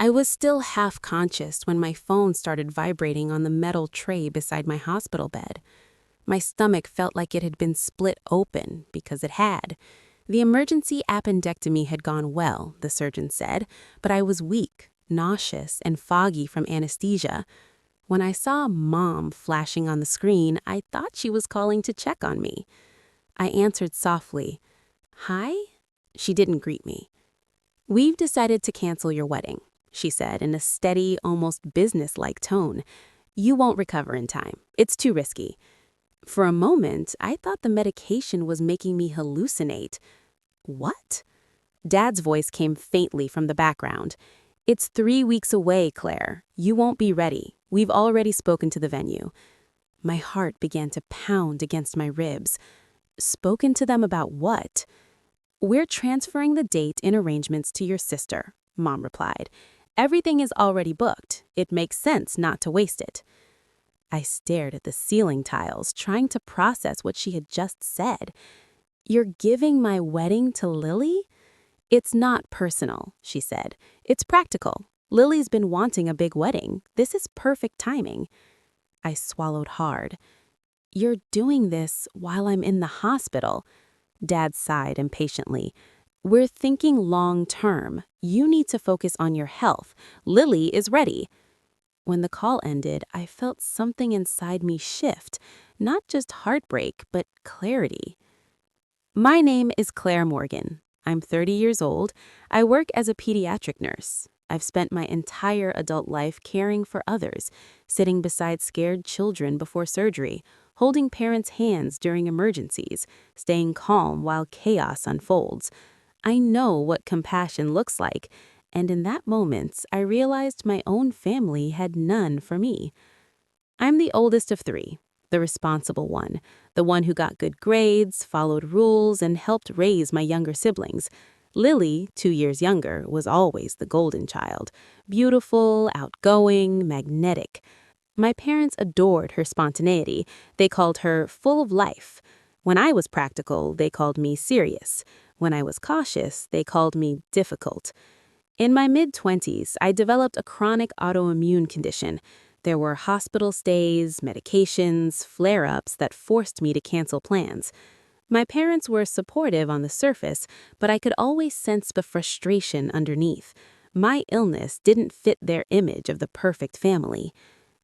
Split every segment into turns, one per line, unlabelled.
I was still half conscious when my phone started vibrating on the metal tray beside my hospital bed. My stomach felt like it had been split open, because it had. The emergency appendectomy had gone well, the surgeon said, but I was weak, nauseous, and foggy from anesthesia. When I saw Mom flashing on the screen, I thought she was calling to check on me. I answered softly, "Hi?" She didn't greet me. "We've decided to cancel your wedding," she said in a steady, almost business-like tone. "You won't recover in time. It's too risky." For a moment, I thought the medication was making me hallucinate. "What?" Dad's voice came faintly from the background. "It's 3 weeks away, Claire. You won't be ready. We've already spoken to the venue." My heart began to pound against my ribs. Spoken to them about what? "We're transferring the date and arrangements to your sister," Mom replied. "Everything is already booked. It makes sense not to waste it." I stared at the ceiling tiles, trying to process what she had just said. "You're giving my wedding to Lily?" "It's not personal," she said. "It's practical. Lily's been wanting a big wedding. This is perfect timing." I swallowed hard. "You're doing this while I'm in the hospital." Dad sighed impatiently. "We're thinking long term. You need to focus on your health. Lily is ready." When the call ended, I felt something inside me shift, not just heartbreak, but clarity. "My name is Claire Morgan. I'm 30 years old. I work as a pediatric nurse. I've spent my entire adult life caring for others, sitting beside scared children before surgery, holding parents' hands during emergencies, staying calm while chaos unfolds. I know what compassion looks like, and in that moment, I realized my own family had none for me. I'm the oldest of 3, the responsible one, the one who got good grades, followed rules, and helped raise my younger siblings. Lily, 2 years younger, was always the golden child, beautiful, outgoing, magnetic. My parents adored her spontaneity. They called her full of life. When I was practical, they called me serious. When I was cautious, they called me difficult. In my mid-20s, I developed a chronic autoimmune condition. There were hospital stays, medications, flare-ups that forced me to cancel plans. My parents were supportive on the surface, but I could always sense the frustration underneath. My illness didn't fit their image of the perfect family.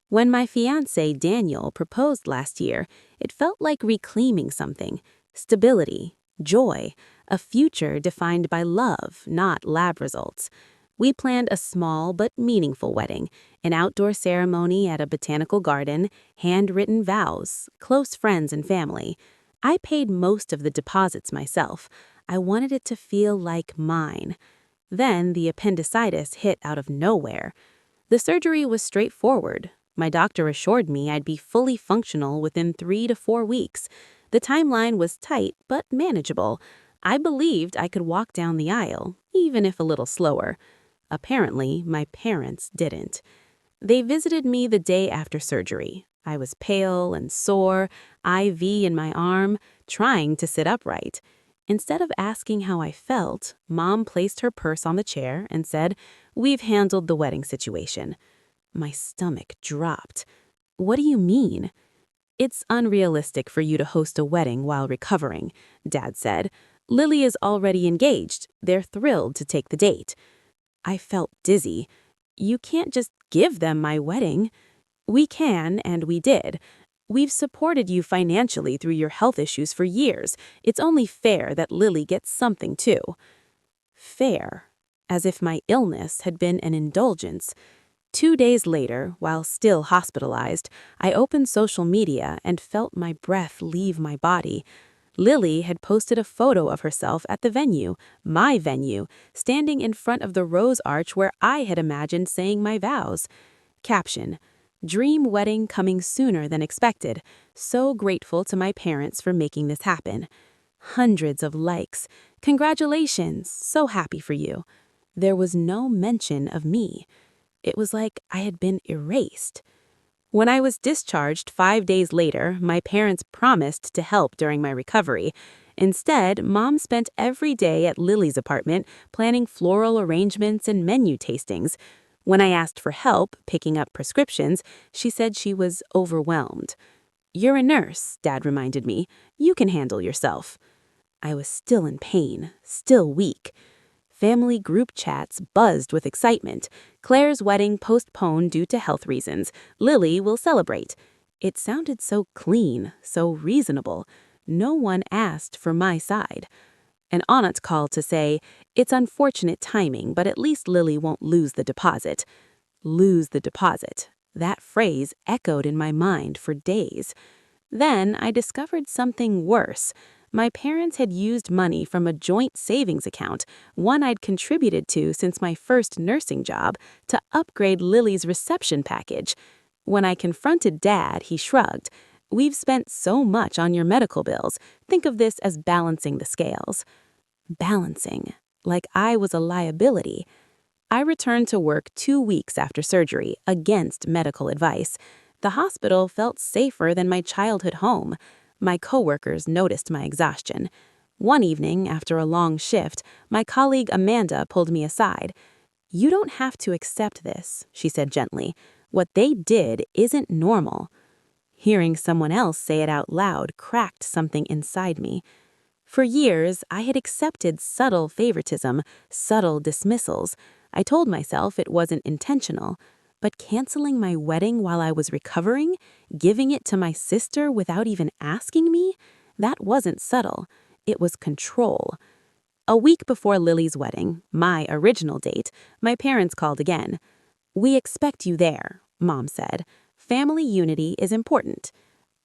When my fiancé, Daniel, proposed last year, it felt like reclaiming something: stability, joy, a future defined by love, not lab results. We planned a small but meaningful wedding, an outdoor ceremony at a botanical garden, handwritten vows, close friends and family. I paid most of the deposits myself. I wanted it to feel like mine. Then the appendicitis hit out of nowhere. The surgery was straightforward. My doctor assured me I'd be fully functional within 3 to 4 weeks. The timeline was tight but manageable. I believed I could walk down the aisle, even if a little slower. Apparently, my parents didn't. They visited me the day after surgery. I was pale and sore, IV in my arm, trying to sit upright. Instead of asking how I felt, Mom placed her purse on the chair and said, "We've handled the wedding situation." My stomach dropped. "What do you mean?" "It's unrealistic for you to host a wedding while recovering," Dad said. "Lily is already engaged. They're thrilled to take the date." I felt dizzy. "You can't just give them my wedding." "We can, and we did. We've supported you financially through your health issues for years. It's only fair that Lily gets something too." Fair. As if my illness had been an indulgence. 2 days later, while still hospitalized, I opened social media and felt my breath leave my body. Lily had posted a photo of herself at the venue, my venue, standing in front of the rose arch where I had imagined saying my vows. Caption: "Dream wedding coming sooner than expected. So grateful to my parents for making this happen." Hundreds of likes. "Congratulations, so happy for you." There was no mention of me. It was like I had been erased. When I was discharged 5 days later, my parents promised to help during my recovery. Instead, Mom spent every day at Lily's apartment planning floral arrangements and menu tastings. When I asked for help picking up prescriptions, she said she was overwhelmed. "You're a nurse," Dad reminded me. "You can handle yourself." I was still in pain, still weak. Family group chats buzzed with excitement. Claire's wedding postponed due to health reasons. Lily will celebrate. It sounded so clean, so reasonable. No one asked for my side. An aunt called to say, "It's unfortunate timing, but at least Lily won't lose the deposit." Lose the deposit. That phrase echoed in my mind for days. Then I discovered something worse. My parents had used money from a joint savings account, one I'd contributed to since my first nursing job, to upgrade Lily's reception package. When I confronted Dad, he shrugged. "We've spent so much on your medical bills. Think of this as balancing the scales." Balancing. Like I was a liability. I returned to work 2 weeks after surgery, against medical advice. The hospital felt safer than my childhood home. My coworkers noticed my exhaustion. One evening, after a long shift, my colleague Amanda pulled me aside. "You don't have to accept this," she said gently. "What they did isn't normal." Hearing someone else say it out loud cracked something inside me. For years, I had accepted subtle favoritism, subtle dismissals. I told myself it wasn't intentional. But canceling my wedding while I was recovering, giving it to my sister without even asking me, that wasn't subtle. It was control. A week before Lily's wedding, my original date, my parents called again. "We expect you there," Mom said. "Family unity is important."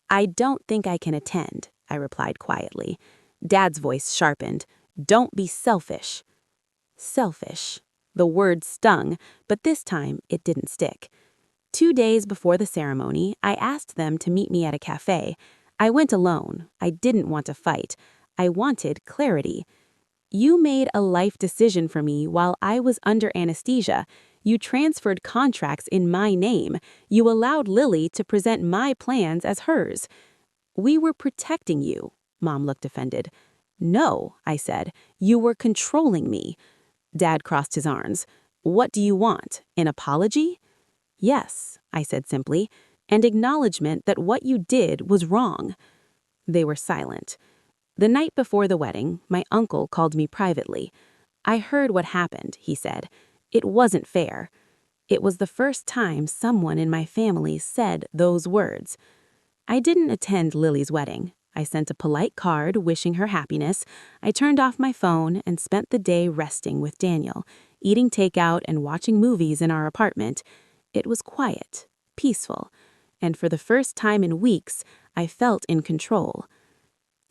"I don't think I can attend," I replied quietly. Dad's voice sharpened. "Don't be selfish." Selfish. The word stung, but this time it didn't stick. 2 days before the ceremony, I asked them to meet me at a cafe. I went alone. I didn't want to fight. I wanted clarity. "You made a life decision for me while I was under anesthesia. You transferred contracts in my name. You allowed Lily to present my plans as hers." "We were protecting you." Mom looked offended. "No," I said. "You were controlling me." Dad crossed his arms. "What do you want? An apology?" "Yes," I said simply, "and acknowledgement that what you did was wrong." They were silent. The night before the wedding, my uncle called me privately. "I heard what happened," he said. "It wasn't fair." It was the first time someone in my family said those words. I didn't attend Lily's wedding. I sent a polite card wishing her happiness. I turned off my phone and spent the day resting with Daniel, eating takeout and watching movies in our apartment. It was quiet, peaceful, and for the first time in weeks, I felt in control.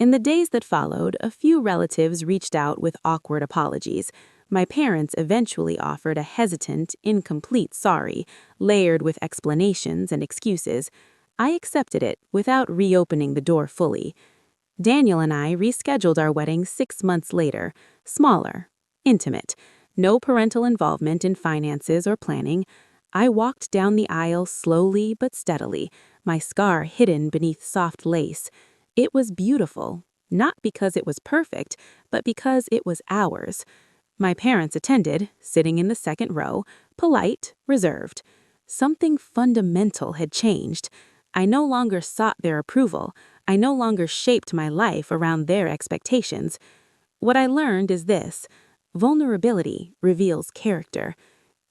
In the days that followed, a few relatives reached out with awkward apologies. My parents eventually offered a hesitant, incomplete sorry, layered with explanations and excuses. I accepted it without reopening the door fully. Daniel and I rescheduled our wedding 6 months later, smaller, intimate, no parental involvement in finances or planning. I walked down the aisle slowly but steadily, my scar hidden beneath soft lace. It was beautiful, not because it was perfect, but because it was ours. My parents attended, sitting in the second row, polite, reserved. Something fundamental had changed. I no longer sought their approval. I no longer shaped my life around their expectations. What I learned is this: vulnerability reveals character.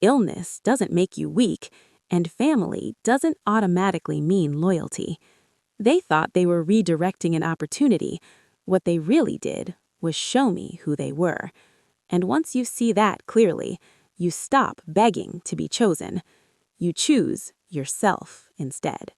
Illness doesn't make you weak, and family doesn't automatically mean loyalty. They thought they were redirecting an opportunity. What they really did was show me who they were. And once you see that clearly, you stop begging to be chosen. You choose yourself instead.